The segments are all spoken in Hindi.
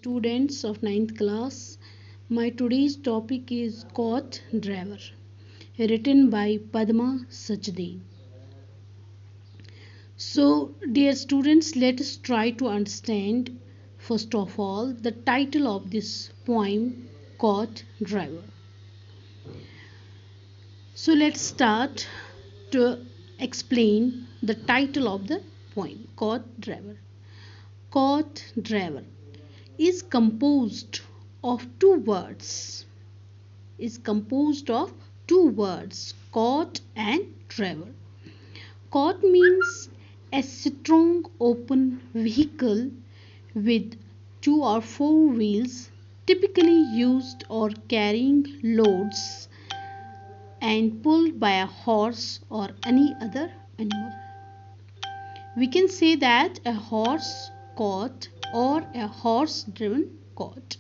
students of ninth class. My today's topic is Coach Driver, written by Padma Sachdev. So, dear students, let us try to understand first of all the title of this poem, Coach Driver. So, let's start to explain the title of the poem, Coach Driver. Coach Driver is composed of two words court and driver. Court means a strong open vehicle with two or four wheels, typically used or carrying loads and pulled by a horse or any other animal. We can say that a horse cart or a horse driven cart.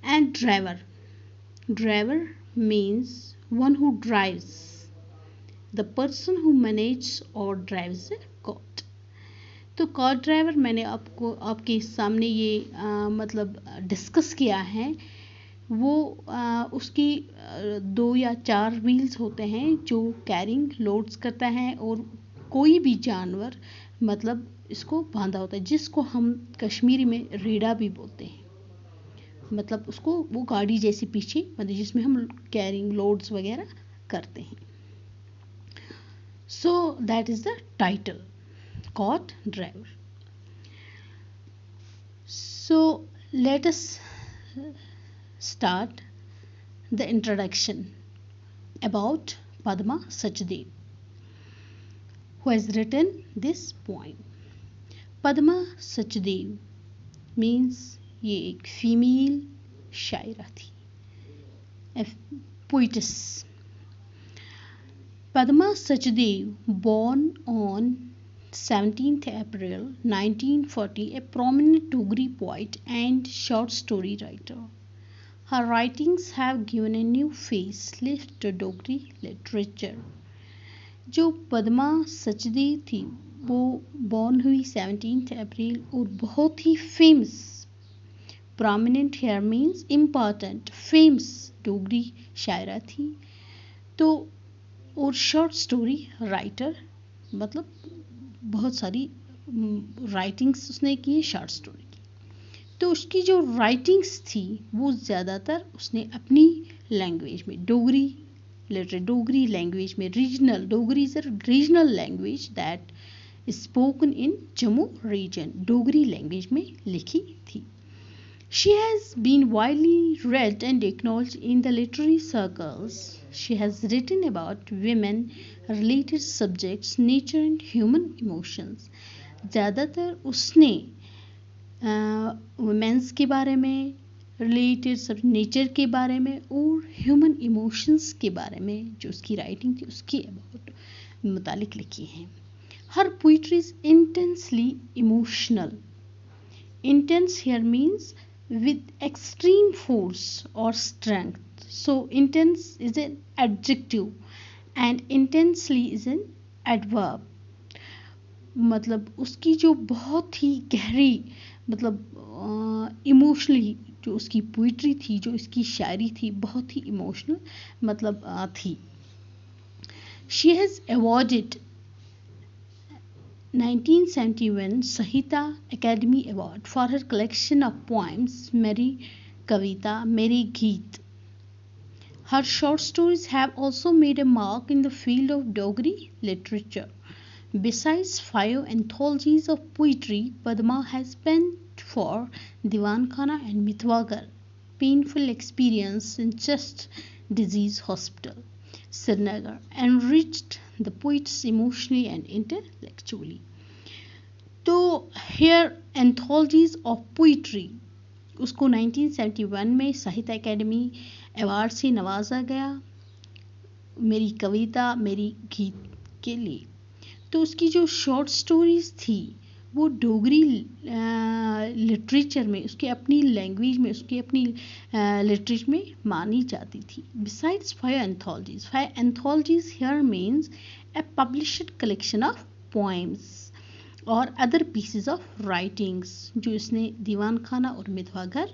And driver means one who drives, the person who manages or drives a cart. तो कार ड्राइवर मैंने आपके सामने ये मतलब डिस्कस किया है वो उसकी 2 या 4 व्हील्स होते हैं जो कैरिंग लोड्स करता है और कोई भी जानवर मतलब इसको बांधा होता है जिसको हम कश्मीरी में रेड़ा भी बोलते हैं मतलब उसको वो गाड़ी जैसी पीछे मतलब जिसमें हम कैरिंग लोड्स वगैरह करते हैं. So that is the title caught driver. So let us start the introduction about Padma Sachdev, who has written this poem. Padma Sachdev means ये एक फीमेल शायरा थी, a poetess. Padma Sachdev, born on 17th April 1940, a prominent Dogri poet and short story writer. Her writings have given a new facelift to Dogri literature. जो पद्मा सचदेव थी वो बॉर्न हुई 17th अप्रैल और बहुत ही famous prominent here means important famous Dogri शायरा थी. तो और शॉर्ट स्टोरी राइटर मतलब बहुत सारी राइटिंग्स उसने की है शॉर्ट स्टोरी की. तो उसकी जो राइटिंग्स थी वो ज़्यादातर उसने अपनी लैंग्वेज में डोगरी लैंग्वेज में regional Dogri is a regional language that spoken in Jammu region Dogri language में लिखी थी. She has been widely read and acknowledged in the literary circles. She has written about women, related subjects, nature and human emotions. ज़्यादातर उसने वुमेंस के बारे में रिलेटेड सब नेचर के बारे में और ह्यूमन इमोशंस के बारे में जो उसकी राइटिंग थी उसके अबाउट मुतालिक लिखी हैं. Her poetry is intensely emotional. Intense here means with extreme force or strength. So intense is an adjective and intensely is an adverb. मतलब उसकी जो बहुत ही गहरी मतलब इमोशनली जो उसकी पोइट्री थी जो इसकी शायरी थी बहुत ही इमोशनल मतलब थी. She has awarded 1971 Sahitya Academy Award for her collection of poems Meri Kavita, Meri Geet. Her short stories have also made a mark in the field of Dogri literature. Besides 5 anthologies of poetry, Padma has penned for Diwan Khana and Mitwagar, Painful Experience in Chest Disease Hospital, Srinagar, enriched the poets emotionally and intellectually. तो here anthologies of poetry उसको 1971 में साहित्य एकेडमी अवार्ड से नवाजा गया मेरी कविता मेरी गीत के लिए. तो उसकी जो शॉर्ट स्टोरीज थी वो डोगरी लिटरेचर में उसकी अपनी लैंग्वेज में उसकी अपनी लिटरेचर में मानी जाती थी. Besides 5 anthologies here means a published collection of poems और अदर पीसेस ऑफ राइटिंग्स जो इसने दीवान खाना और मितवा घर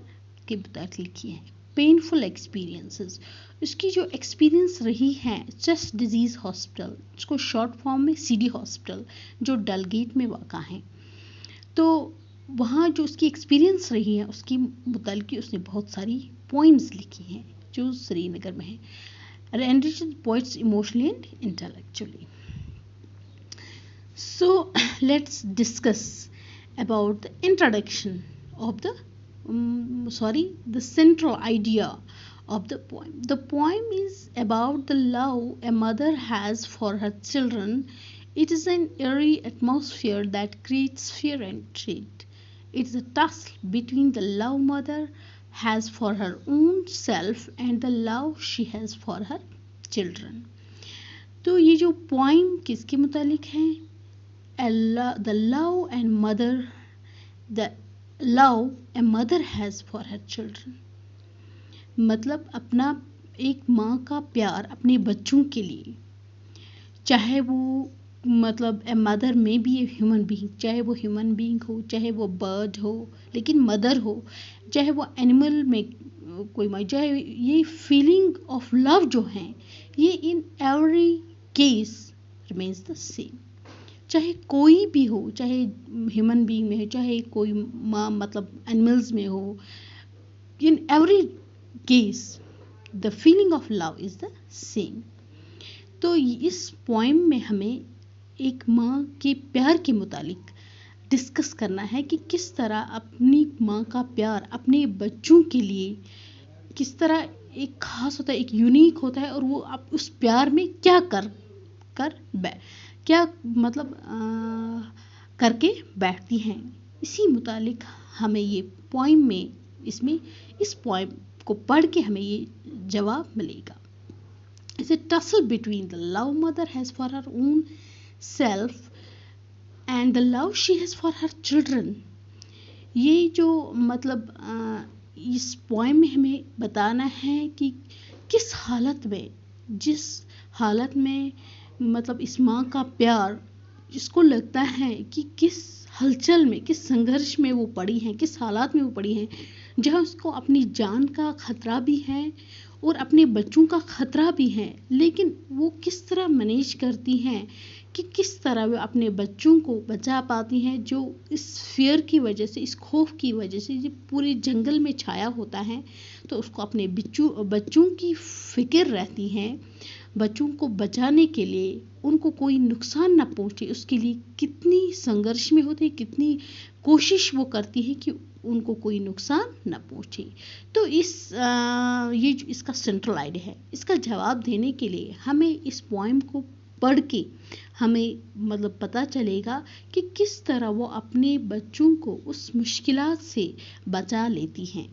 के मुताबिक लिखी हैं। पेनफुल एक्सपीरियंसेस, इसकी जो एक्सपीरियंस रही है चेस्ट डिजीज हॉस्पिटल, इसको शॉर्ट फॉर्म में सीडी हॉस्पिटल, जो डलगेट में वाक़ा है, तो वहाँ जो उसकी एक्सपीरियंस रही है उसकी मुतालिक उसने बहुत सारी पोइम्स लिखी हैं जो श्रीनगर में है। Enriched poets emotionally and intellectually. So let's discuss about the introduction of the central idea of the poem. The poem is about the love a mother has for her children. It is an eerie atmosphere that creates fear and dread. It is a tussle between the love mother has for her own self and the love she has for her children. तो ये जो poem किसके मुतालिक है? The love a mother has for her children, मतलब अपना एक माँ का प्यार अपने बच्चों के लिए, चाहे वो मतलब ए मदर में भी ए ह्यूमन बीइंग, चाहे वो ह्यूमन बीइंग हो, चाहे वो बर्ड हो, लेकिन मदर हो, चाहे वो एनिमल में कोई माँ, चाहे ये फीलिंग ऑफ लव जो है ये in every case remains the same, चाहे कोई भी हो, चाहे ह्यूमन बीइंग में हो, चाहे कोई माँ मतलब एनिमल्स में हो, in every case the feeling of love is the same. तो इस पोएम में हमें एक माँ के प्यार के मुतालिक डिस्कस करना है कि किस तरह अपनी माँ का प्यार अपने बच्चों के लिए किस तरह एक खास होता है, एक यूनिक होता है, और वो आप उस प्यार में क्या क्या मतलब करके बैठती हैं। इसी मुतालिक हमें ये पोएम में इस पोएम को पढ़ के हमें ये जवाब मिलेगा। It's a tussle between the love mother has for her own self and the love she has for her children. ये जो मतलब इस पोएम में हमें बताना है कि किस हालत में, जिस हालत में मतलब इस माँ का प्यार जिसको लगता है कि किस हलचल में, किस संघर्ष में वो पड़ी हैं, किस हालात में वो पड़ी हैं, जहाँ उसको अपनी जान का खतरा भी है और अपने बच्चों का खतरा भी है, लेकिन वो किस तरह मैनेज करती हैं कि किस तरह वो अपने बच्चों को बचा पाती हैं, जो इस फियर की वजह से, इस खौफ की वजह से जो पूरे जंगल में छाया होता है, तो उसको अपने बच्चों की फिक्र रहती है। बच्चों को बचाने के लिए उनको कोई नुकसान ना पहुंचे, उसके लिए कितनी संघर्ष में होती है, कितनी कोशिश वो करती है कि उनको कोई नुकसान ना पहुंचे। तो ये जो इसका सेंट्रल आइडिया है, इसका जवाब देने के लिए हमें इस पोएम को पढ़ के हमें मतलब पता चलेगा कि किस तरह वो अपने बच्चों को उस मुश्किलात से बचा लेती हैं।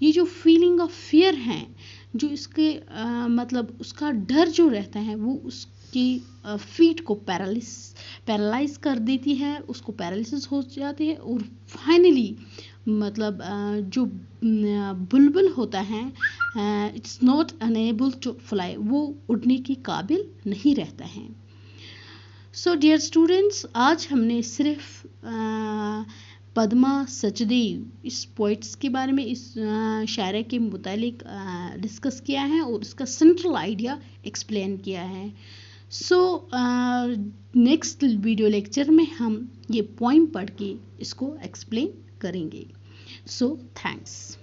ये जो फीलिंग ऑफ फियर है, जो इसके मतलब उसका डर जो रहता है, वो उसकी फीट को पैरालाइज कर देती है, उसको पैरालिसिस हो जाती है, और फाइनली मतलब जो बुलबुल होता है it's not enable to fly, वो उड़ने के काबिल नहीं रहता है। सो डियर स्टूडेंट्स, आज हमने सिर्फ पद्मा सचदेव इस पोइट्स के बारे में, इस शायरा के मुतालिक डिस्कस किया है और इसका सेंट्रल आइडिया एक्सप्लेन किया है। सो नेक्स्ट वीडियो लेक्चर में हम ये पोइम पढ़ के इसको एक्सप्लेन करेंगे। So thanks.